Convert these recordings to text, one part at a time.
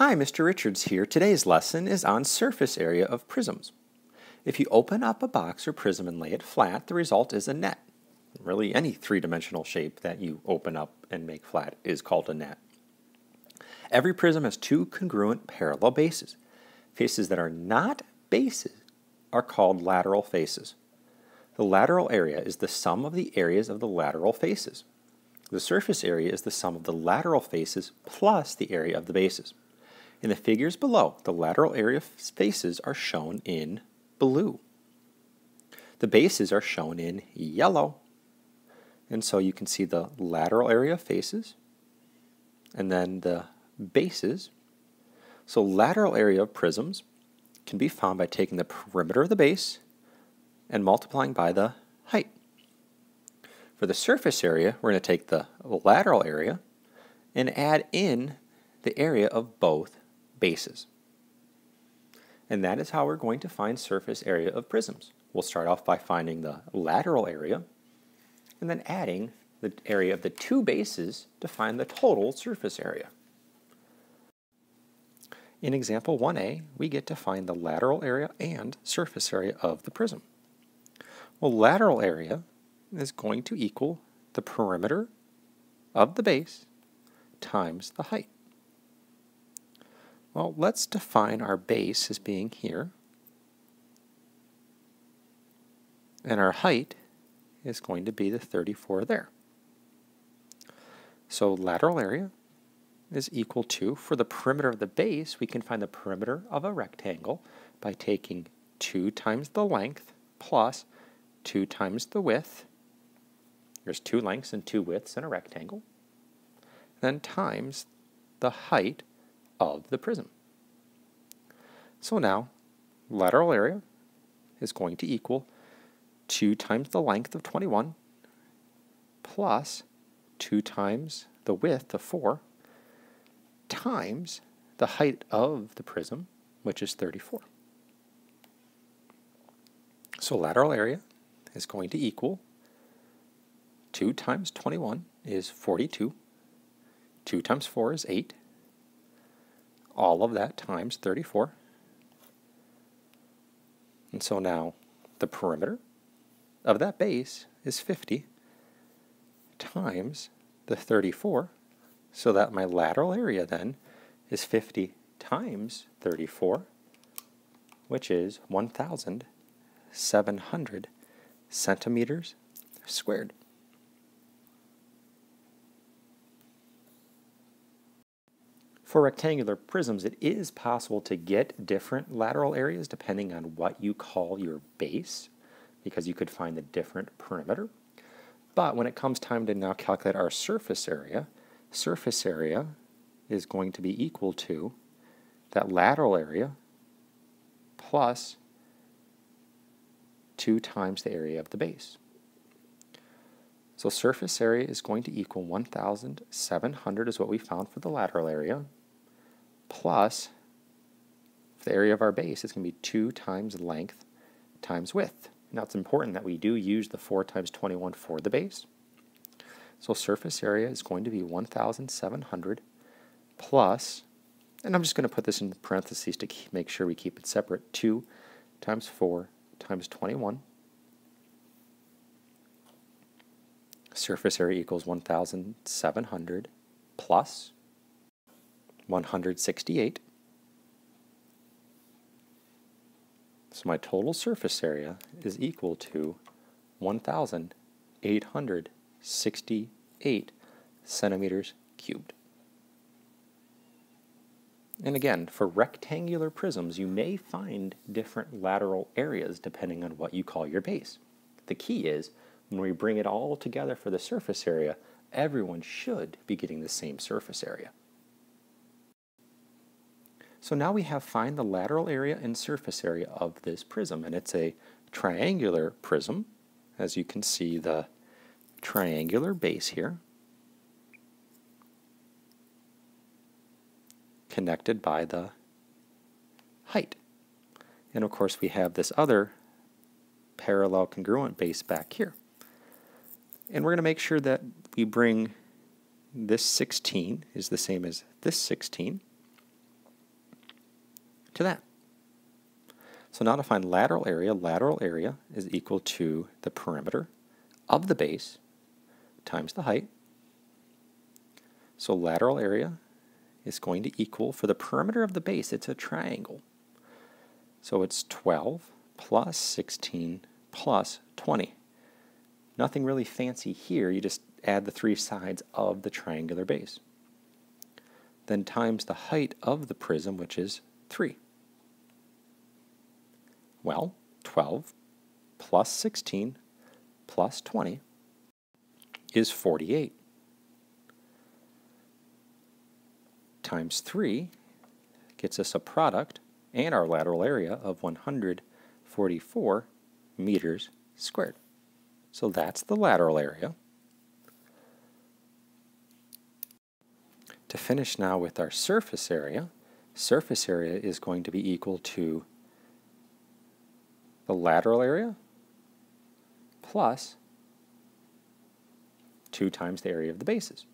Hi, Mr. Richards here. Today's lesson is on surface area of prisms. If you open up a box or prism and lay it flat, the result is a net. Really, any three-dimensional shape that you open up and make flat is called a net. Every prism has two congruent parallel bases. Faces that are not bases are called lateral faces. The lateral area is the sum of the areas of the lateral faces. The surface area is the sum of the lateral faces plus the area of the bases. In the figures below, the lateral area faces are shown in blue. The bases are shown in yellow. And so you can see the lateral area of faces and then the bases. So lateral area of prisms can be found by taking the perimeter of the base and multiplying by the height. For the surface area, we're going to take the lateral area and add in the area of both bases. And that is how we're going to find surface area of prisms. We'll start off by finding the lateral area and then adding the area of the two bases to find the total surface area. In example 1a, we get to find the lateral area and surface area of the prism. Well, lateral area is going to equal the perimeter of the base times the height. Well, let's define our base as being here, and our height is going to be the 34 there. So lateral area is equal to, for the perimeter of the base, we can find the perimeter of a rectangle by taking 2 times the length plus 2 times the width. There's 2 lengths and 2 widths in a rectangle. Then times the height of the prism. So now, lateral area is going to equal 2 times the length of 21 plus 2 times the width of 4 times the height of the prism, which is 34. So lateral area is going to equal 2 times 21 is 42. 2 times 4 is 8. All of that times 34. And so now the perimeter of that base is 50 times the 34, so that my lateral area then is 50 times 34, which is 1,700 centimeters squared. For rectangular prisms, it is possible to get different lateral areas depending on what you call your base, because you could find a different perimeter. But when it comes time to now calculate our surface area is going to be equal to that lateral area plus 2 times the area of the base. So surface area is going to equal 1,700 is what we found for the lateral area, plus the area of our base is going to be 2 times length times width. Now it's important that we do use the 4 times 21 for the base. So surface area is going to be 1,700 plus, and I'm just going to put this in parentheses to make sure we keep it separate, 2 times 4 times 21. Surface area equals 1,700 plus 168. So my total surface area is equal to 1,868 centimeters cubed. And again, for rectangular prisms, you may find different lateral areas depending on what you call your base. The key is, when we bring it all together for the surface area, everyone should be getting the same surface area. So now we have find the lateral area and surface area of this prism, and it's a triangular prism. As you can see, the triangular base here, connected by the height. And of course we have this other parallel congruent base back here. And we're going to make sure that we bring this 16 is the same as this 16. to that. So now to find lateral area is equal to the perimeter of the base times the height. So lateral area is going to equal, for the perimeter of the base, it's a triangle. So it's 12 plus 16 plus 20. Nothing really fancy here, you just add the three sides of the triangular base. Then times the height of the prism, which is 3. Well, 12 plus 16 plus 20 is 48. Times 3 gets us a product and our lateral area of 144 meters squared. So that's the lateral area. To finish now with our surface area is going to be equal to the lateral area plus 2 times the area of the bases.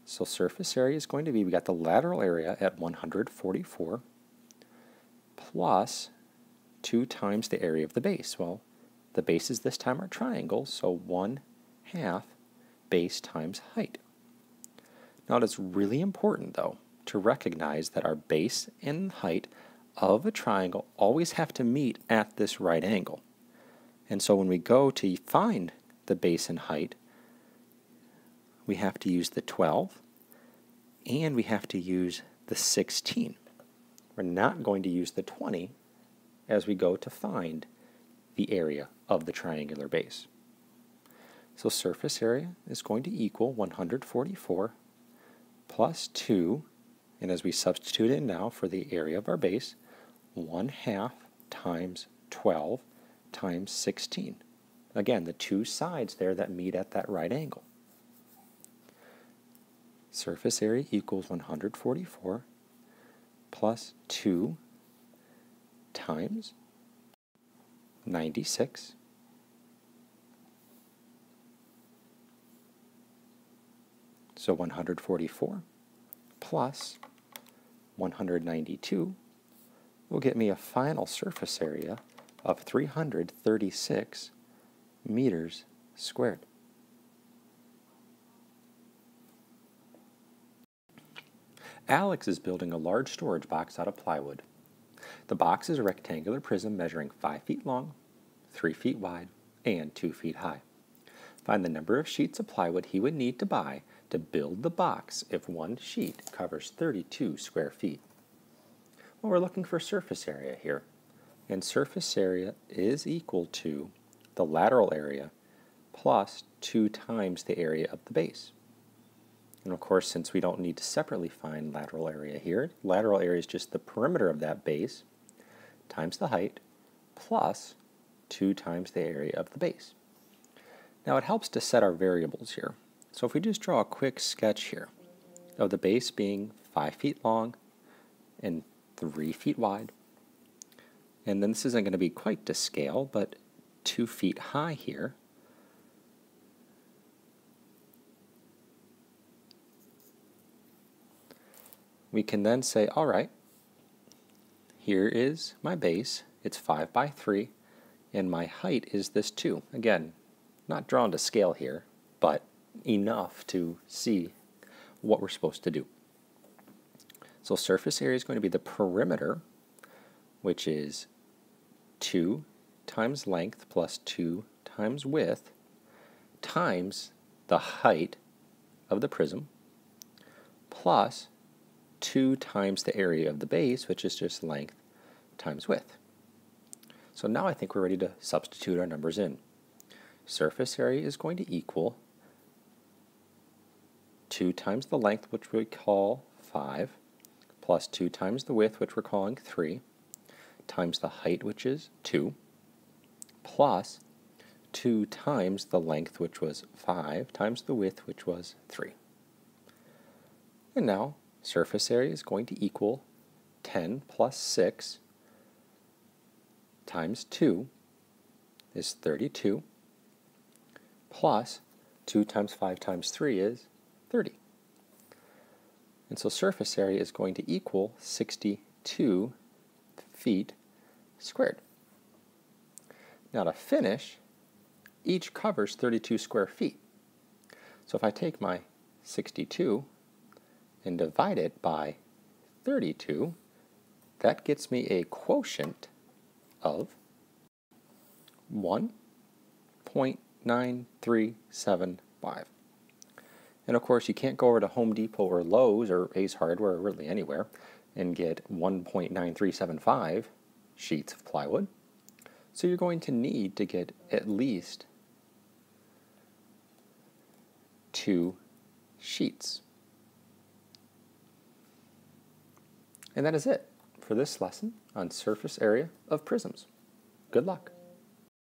So surface area is going to be, we got the lateral area at 144 plus 2 times the area of the base. Well, the bases this time are triangles, so 1/2 base times height. Now it is really important, though, to recognize that our base and height of a triangle always have to meet at this right angle. And so when we go to find the base and height, we have to use the 12 and we have to use the 16. We're not going to use the 20 as we go to find the area of the triangular base. So surface area is going to equal 144 plus 2, and as we substitute in now for the area of our base, 1/2 times 12 times 16. Again, the two sides there that meet at that right angle. Surface area equals 144 plus 2 times 96 so 144 plus 192 will get me a final surface area of 336 meters squared. Alex is building a large storage box out of plywood. The box is a rectangular prism measuring 5 feet long, 3 feet wide, and 2 feet high. Find the number of sheets of plywood he would need to buy to build the box if one sheet covers 32 square feet. Well, we're looking for surface area here, and surface area is equal to the lateral area plus 2 times the area of the base. And of course, since we don't need to separately find lateral area here, lateral area is just the perimeter of that base times the height plus 2 times the area of the base. Now it helps to set our variables here. So if we just draw a quick sketch here of the base being 5 feet long and 3 feet wide, and then this isn't going to be quite to scale, but 2 feet high here. We can then say, all right, here is my base, it's 5 by 3, and my height is this 2. Again, not drawn to scale here, but enough to see what we're supposed to do. So surface area is going to be the perimeter, which is 2 times length plus 2 times width, times the height of the prism, plus 2 times the area of the base, which is just length times width. So now I think we're ready to substitute our numbers in. Surface area is going to equal 2 times the length, which we call 5, plus 2 times the width, which we're calling 3, times the height, which is 2, plus 2 times the length, which was 5, times the width, which was 3. And now surface area is going to equal 10 plus 6 times 2 is 32, plus 2 times 5 times 3 is 30. And so surface area is going to equal 62 2 feet squared. Now to finish, each covers 32 square feet. So if I take my 62 and divide it by 32, that gets me a quotient of 1.9375. And of course, you can't go over to Home Depot or Lowe's or Ace Hardware or really anywhere and get 1.9375 sheets of plywood. So you're going to need to get at least 2 sheets. And that is it for this lesson on surface area of prisms. Good luck.